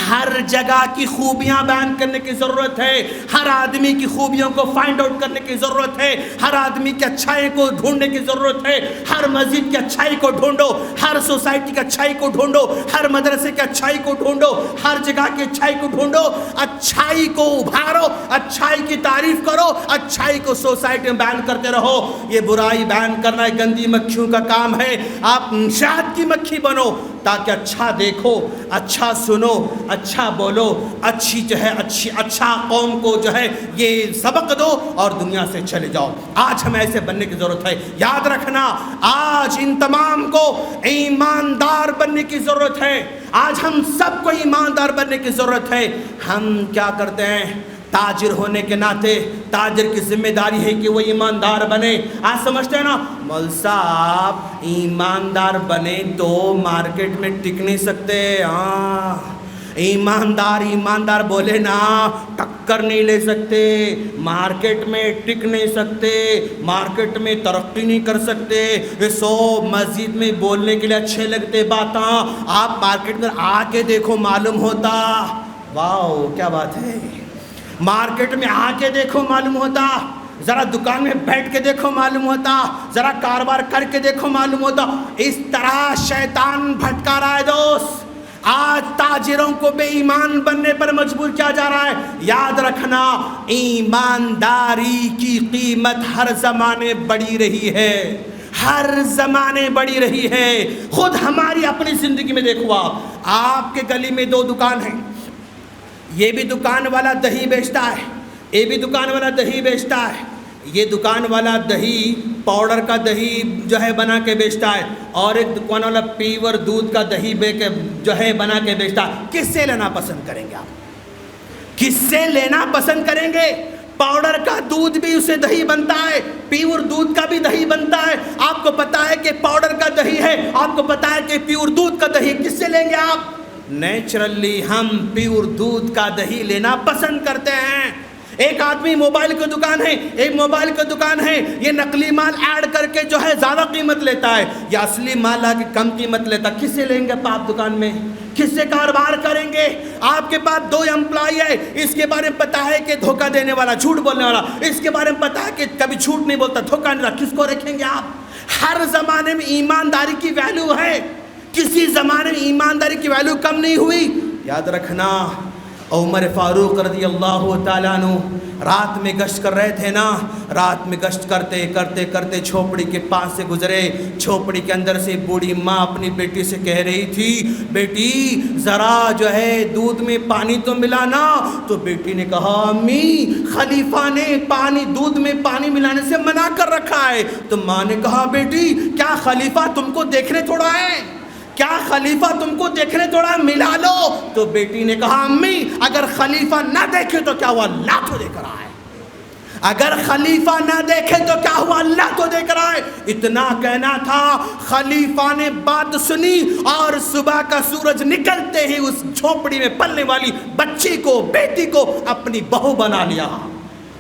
ہر جگہ کی خوبیاں بیان کرنے کی ضرورت ہے، ہر آدمی کی خوبیوں کو فائنڈ آؤٹ کرنے کی ضرورت ہے، ہر آدمی کی اچھائی کو ڈھونڈنے کی ضرورت ہے، ہر مسجد کی اچھائی کو ڈھونڈو، ہر سوسائٹی کی اچھائی کو ڈھونڈو، ہر مدرسے کی اچھائی کو ڈھونڈو، ہر جگہ کی اچھائی کو ڈھونڈو، اچھائی کو ابھارو، اچھائی کی تعریف کرو، اچھائی کو سوسائٹی میں بیان کرتے رہو۔ یہ برائی بیان کرنا گندی مکھیوں کا کام ہے۔ آپ شہد کی مکھی بنو تاکہ اچھا دیکھو، اچھا سنو، اچھا بولو، اچھی جو ہے اچھا قوم کو جو ہے یہ سبق دو اور دنیا سے چلے جاؤ۔ آج ہمیں ایسے بننے کی ضرورت ہے۔ یاد رکھنا آج ان تمام کو ایماندار بننے کی ضرورت ہے، آج ہم سب کو ایماندار بننے کی ضرورت ہے۔ ہم کیا کرتے ہیں؟ تاجر ہونے کے ناطے تاجر کی ذمہ داری ہے کہ وہ ایماندار بنے۔ آج سمجھتے ہیں نا مول صاحب ایماندار بنے تو مارکیٹ میں ٹک نہیں سکتے، ہاں ایماندار بولے نا ٹکر نہیں لے سکتے، مارکیٹ میں ٹک نہیں سکتے، مارکیٹ میں ترقی نہیں کر سکتے۔ یہ سو مسجد میں بولنے کے لیے اچھے لگتے باتیں، آپ مارکیٹ میں آ کے دیکھو معلوم ہوتا۔ واو کیا بات ہے، مارکیٹ میں آ کے دیکھو معلوم ہوتا، ذرا دکان میں بیٹھ کے دیکھو معلوم ہوتا، ذرا کاروبار کر کے دیکھو معلوم ہوتا۔ اس طرح شیطان بھٹکا رہا ہے دوست، آج تاجروں کو بے ایمان بننے پر مجبور کیا جا رہا ہے۔ یاد رکھنا ایمانداری کی قیمت ہر زمانے بڑھی رہی ہے، ہر زمانے بڑھی رہی ہے۔ خود ہماری اپنی زندگی میں دیکھو، آپ کے گلی میں دو دکان ہیں، یہ بھی دکان والا دہی بیچتا ہے، یہ بھی دکان والا دہی بیچتا ہے، یہ دکان والا دہی پاؤڈر کا دہی جو ہے بنا کے بیچتا ہے، اور ایک دکان والا پیور دودھ کا دہی جو ہے بنا کے بیچتا ہے۔ کس سے لینا پسند کریں گے آپ؟ کس سے لینا پسند کریں گے؟ پاؤڈر کا دودھ بھی اسے دہی بنتا ہے، پیور دودھ کا بھی دہی بنتا ہے۔ آپ کو پتا ہے کہ پاؤڈر کا دہی ہے، آپ کو پتا ہے کہ پیور دودھ کا دہی، کس سے لیں گے آپ؟ نیچرلی ہم پیور دودھ کا دہی لینا پسند کرتے ہیں۔ ایک آدمی موبائل کی دکان ہے، ایک موبائل کی دکان ہے، یہ نقلی مال ایڈ کر کے جو ہے زیادہ قیمت لیتا ہے، یا اصلی مال آ کے کم قیمت لیتا. کس سے لیں گے آپ دکان میں؟ کس سے کاروبار کریں گے؟ آپ کے پاس 2 امپلائی ہے، اس کے بارے میں پتا ہے کہ دھوکہ دینے والا، جھوٹ بولنے والا، اس کے بارے میں پتا ہے کہ کبھی جھوٹ نہیں بولتا، دھوکہ نہیں دیتا، کس کو رکھیں گے آپ؟ ہر زمانے میں ایمانداری کی ویلیو ہے، کسی زمانے میں ایمانداری کی ویلیو کم نہیں ہوئی. یاد رکھنا عمر فاروق رضی اللہ تعالیٰ عنہ رات میں گشت کر رہے تھے نا، رات میں گشت کرتے کرتے کرتے جھوپڑی کے پاس سے گزرے. جھوپڑی کے اندر سے بوڑھی ماں اپنی بیٹی سے کہہ رہی تھی، بیٹی ذرا جو ہے دودھ میں پانی تو ملا نا. تو بیٹی نے کہا، امی خلیفہ نے دودھ میں پانی ملانے سے منع کر رکھا ہے. تو ماں نے کہا، بیٹی کیا خلیفہ تم کو دیکھنے تھوڑا ہے؟ کیا خلیفہ تم کو دیکھنے تھوڑا ملا لو؟ تو بیٹی نے کہا، امی اگر خلیفہ نہ دیکھے تو کیا ہوا، اللہ تو دیکھ رہا ہے. اگر خلیفہ نہ دیکھے تو کیا ہوا، اللہ تو دیکھ رہا ہے. اتنا کہنا تھا، خلیفہ نے بات سنی اور صبح کا سورج نکلتے ہی اس جھوپڑی میں پلنے والی بچی کو، بیٹی کو اپنی بہو بنا لیا.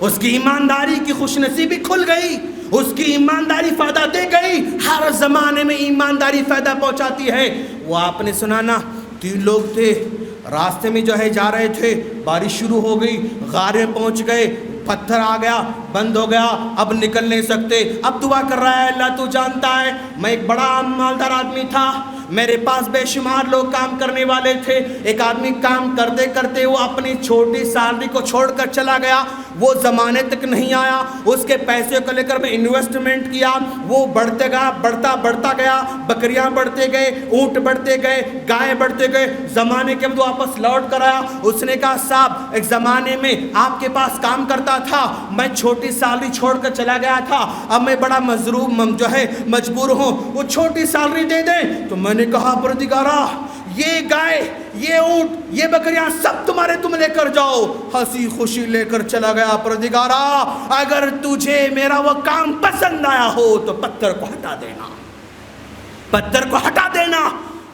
اس کی ایمانداری کی خوش نصیبی کھل گئی، اس کی ایمانداری فائدہ دے گئی. ہر زمانے میں ایمانداری فائدہ پہنچاتی ہے. وہ آپ نے سنا نا، 3 لوگ تھے، راستے میں جو ہے جا رہے تھے، بارش شروع ہو گئی، غاریں پہنچ گئے، پتھر آ گیا، بند ہو گیا، اب نکل نہیں سکتے. اب دعا کر رہا ہے، اللہ تو جانتا ہے میں ایک بڑا مالدار آدمی تھا، میرے پاس بے شمار لوگ کام کرنے والے تھے. ایک آدمی کام کرتے کرتے وہ اپنی چھوٹی سیلری کو چھوڑ کر چلا گیا، وہ زمانے تک نہیں آیا. اس کے پیسے کو لے کر میں انویسٹمنٹ کیا، وہ بڑھتے گیا، بڑھتا گیا، بکریاں بڑھتے گئے، اونٹ بڑھتے گئے، گائے بڑھتے گئے. زمانے کے بعد واپس لوٹ کر آیا. اس نے کہا، صاحب ایک زمانے میں آپ کے پاس کام کرتا تھا، میں چھوٹی سیلری چھوڑ کر چلا گیا تھا، اب میں بڑا مجبور ہوں، وہ چھوٹی سیلری دے دیں. تو میں نے کہا، پروردگارا یہ گائے، یہ اونٹ، یہ بکریاں سب تم لے کر جاؤ. ہنسی خوشی لے کر چلا گیا. پروردگارا اگر تجھے میرا وہ کام پسند آیا ہو تو پتھر کو ہٹا دینا، پتھر کو ہٹا دینا.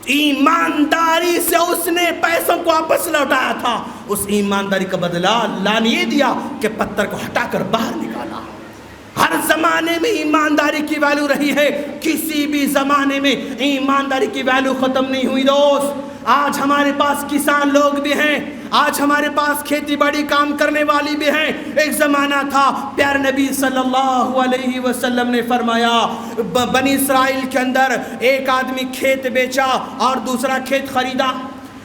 ایمانداری سے اس نے پیسوں کو واپس لوٹایا تھا. اس ایمانداری کا بدلہ اللہ نے یہ دیا کہ پتھر کو ہٹا کر باہر نکالا. ہر زمانے میں ایمانداری کی ویلیو رہی ہے، کسی بھی زمانے میں ایمانداری کی ویلیو ختم نہیں ہوئی. دوست آج ہمارے پاس کسان لوگ بھی ہیں، آج ہمارے پاس کھیتی باڑی کام کرنے والی بھی ہیں. ایک زمانہ تھا، پیارے نبی صلی اللہ علیہ وسلم نے فرمایا، بنی اسرائیل کے اندر ایک آدمی کھیت بیچا اور دوسرا کھیت خریدا.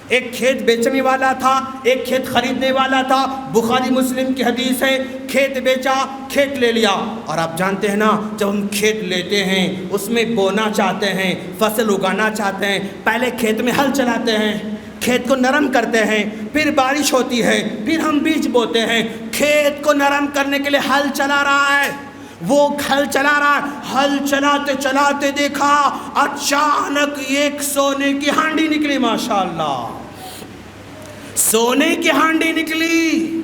ایک کھیت بیچنے والا تھا، ایک کھیت خریدنے والا تھا. بخاری مسلم کی حدیث ہے، کھیت بیچا، کھیت لے لیا. اور آپ جانتے ہیں نا، جب ہم کھیت لیتے ہیں، اس میں بونا چاہتے ہیں، فصل اگانا چاہتے ہیں، پہلے کھیت میں ہل چلاتے ہیں، کھیت کو نرم کرتے ہیں، پھر بارش ہوتی ہے، پھر ہم بیج بوتے ہیں. کھیت کو نرم کرنے کے لیے ہل چلا رہا ہے، وہ ہل چلا رہا ہے. ہل چلاتے چلاتے دیکھا اچانک ایک سونے کی ہانڈی نکلی. ماشاءاللہ، سونے کی ہانڈی نکلی.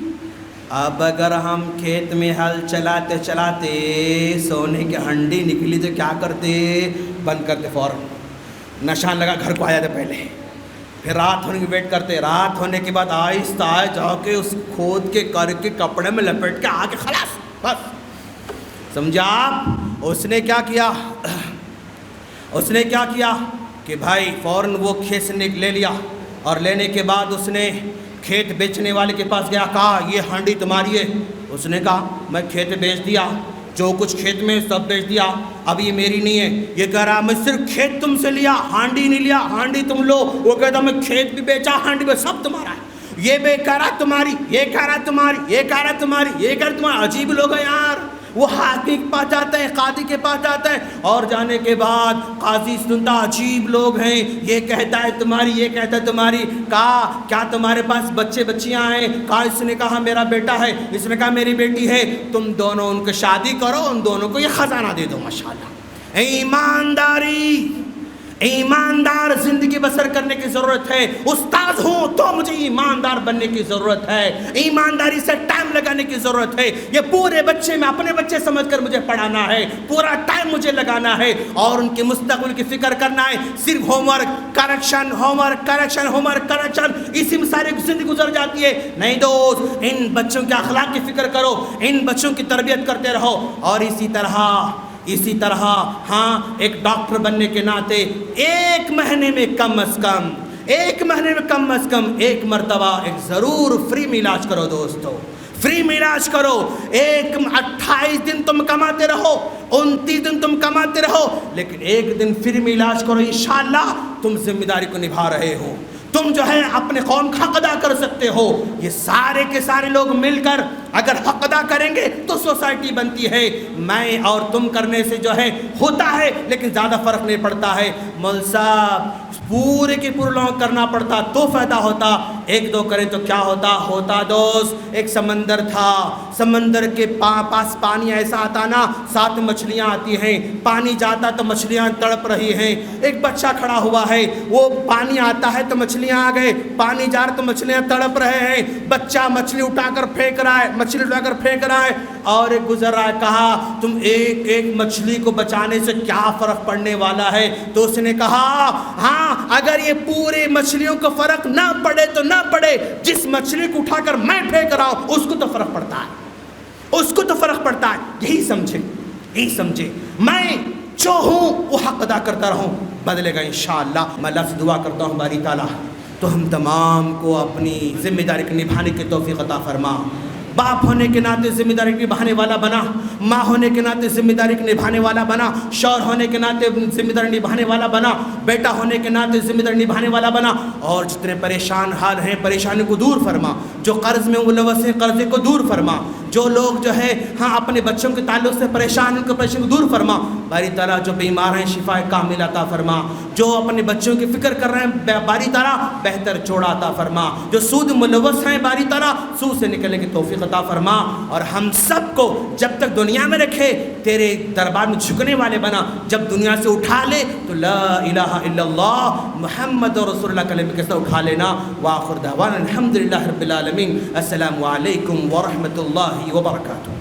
اب اگر ہم کھیت میں ہل چلاتے چلاتے سونے کی ہانڈی نکلی تو کیا کرتے؟ بند کرتے، فوراً نشان لگا، گھر کو آ جاتے پہلے. پھر رات ہونے کی ویٹ کرتے. رات ہونے کے بعد آہستہ جا کے اس کھود کے کر کے کپڑے میں لپیٹ کے آ کے خلاص، بس. سمجھا آپ؟ اس نے کیا کیا؟ اس نے کیا کیا کہ بھائی فوراً وہ کھیت لے لیا، اور لینے کے بعد اس نے کھیت بیچنے والے کے پاس گیا، کہا یہ ہانڈی تمہاری ہے. اس نے کہا میں کھیت بیچ دیا، جو کچھ کھیت میں سب بیچ دیا، اب یہ میری نہیں ہے. یہ کہہ رہا میں صرف کھیت تم سے لیا، ہانڈی نہیں لیا، ہانڈی تم لو. وہ کہتا میں کھیت بھی بیچا، ہانڈی بھی سب تمہارا ہے. یہ بے کہہ رہا تمہاری، یہ کہہ رہا تمہاری، یہ کہہ رہا تمہاری، یہ کہہ رہا تمہاری. عجیب لوگ ہیں یار. وہ حاکم کے پاس جاتے ہیں، قاضی کے پاس جاتے ہیں، اور جانے کے بعد قاضی سنتا عجیب لوگ ہیں، یہ کہتا ہے تمہاری، یہ کہتا ہے تمہاری. کہا کیا تمہارے پاس بچے بچیاں ہیں؟ کہا اس نے کہا میرا بیٹا ہے، اس نے کہا میری بیٹی ہے. تم دونوں ان کو شادی کرو، ان دونوں کو یہ خزانہ دے دو. ماشاءاللہ، ایمانداری، ایماندار زندگی بسر کرنے کی ضرورت ہے. استاد ہوں تو مجھے ایماندار بننے کی ضرورت ہے, ایمانداری سے ٹائم لگانے کی ضرورت ہے. یہ پورے بچے میں اپنے بچے سمجھ کر مجھے پڑھانا ہے, پورا ٹائم مجھے لگانا ہے اور ان کے مستقبل کی فکر کرنا ہے. صرف home work correction, home work correction, home work correction, اسی میں ساری زندگی گزر جاتی ہے. نہیں دوست, ان بچوں کے اخلاق کی فکر کرو, ان بچوں کی تربیت کرتے رہو. اور اسی طرح ہاں, ایک ڈاکٹر بننے کے ناطے ایک مہینے میں کم از کم ایک مرتبہ ایک ضرور فری میں علاج کرو دوستو, فری میں علاج کرو. 28 دن تم کماتے رہو, 29 دن تم کماتے رہو, لیکن ایک دن فری میں علاج کرو. انشاءاللہ تم ذمہ داری کو نبھا رہے ہو, تم جو ہے اپنے قوم کا حق ادا کر سکتے ہو. یہ سارے کے سارے لوگ مل کر اگر حق ادا کریں گے تو سوسائٹی بنتی ہے. میں اور تم کرنے سے جو ہے ہوتا ہے, لیکن زیادہ فرق نہیں پڑتا ہے. مول صاحب پورے کے پورے لوگ کرنا پڑتا تو فائدہ ہوتا, ایک دو کریں تو کیا ہوتا دوست. ایک سمندر تھا, سمندر کے پاس پانی ایسا آتا نا, 7 مچھلیاں آتی ہیں, پانی جاتا تو مچھلیاں تڑپ رہی ہیں. ایک بچہ کھڑا ہوا ہے, وہ پانی آتا ہے تو مچھلیاں آ گئے, پانی جا رہا تو مچھلیاں تڑپ رہے ہیں. بچہ مچھلی اٹھا کر پھینک رہا ہے, اور ایک گزر رہا ہے. کہا تم ایک مچھلی کو بچانے سے کیا فرق پڑنے والا ہے؟ تو اس نے کہا ہاں, اگر یہ پورے مچھلیوں کو فرق نہ پڑے تو نہ پڑے, جس مچھلی کو اٹھا کر میں پھینک رہا ہوں اس کو تو فرق پڑتا ہے, یہی سمجھے. میں جو ہوں وہ حق ادا کرتا رہوں, بدلے گا انشاءاللہ. میں اللہ سے دعا کرتا ہوں باری تعالیٰ تو ہم تمام کو اپنی ذمہ داری کو نبھانے کی توفیق عطا فرما. باپ ہونے کے ناطے ذمہ داری کو نبھانے والا بنا, ماں ہونے کے ناطے ذمہ داری کو نبھانے والا بنا, شوہر ہونے کے ناطے ذمہ داری نبھانے والا بنا, بیٹا ہونے کے ناطے ذمہ داری نبھانے والا بنا. اور جتنے پریشان حال ہیں پریشانی کو دور فرما, جو قرض میں ملوث ہیں قرضے کو دور فرما, جو لوگ جو ہے ہاں اپنے بچوں کے تعلق سے پریشان ہیں ان کو پریشانی کو دور فرما. باری تعالیٰ جو بیمار ہیں شفا کامل عطا فرما, جو اپنے بچوں کی فکر کر رہے ہیں باری تعالیٰ بہتر جوڑا عطا فرما, جو سود ملوث ہیں باری تعالیٰ سود سے نکلنے کی توفیق عطا فرما. اور ہم سب کو جب تک دنیا میں رکھے تیرے دربار میں جھکنے والے بنا, جب دنیا سے اٹھا لے تو لا الہ الا اللہ محمد رسول اللہ کلمے کے ساتھ اٹھا لینا. وآخر دعوانا الحمدللہ رب العالمین. السلام علیکم ورحمۃ اللہ وبرکاتہ.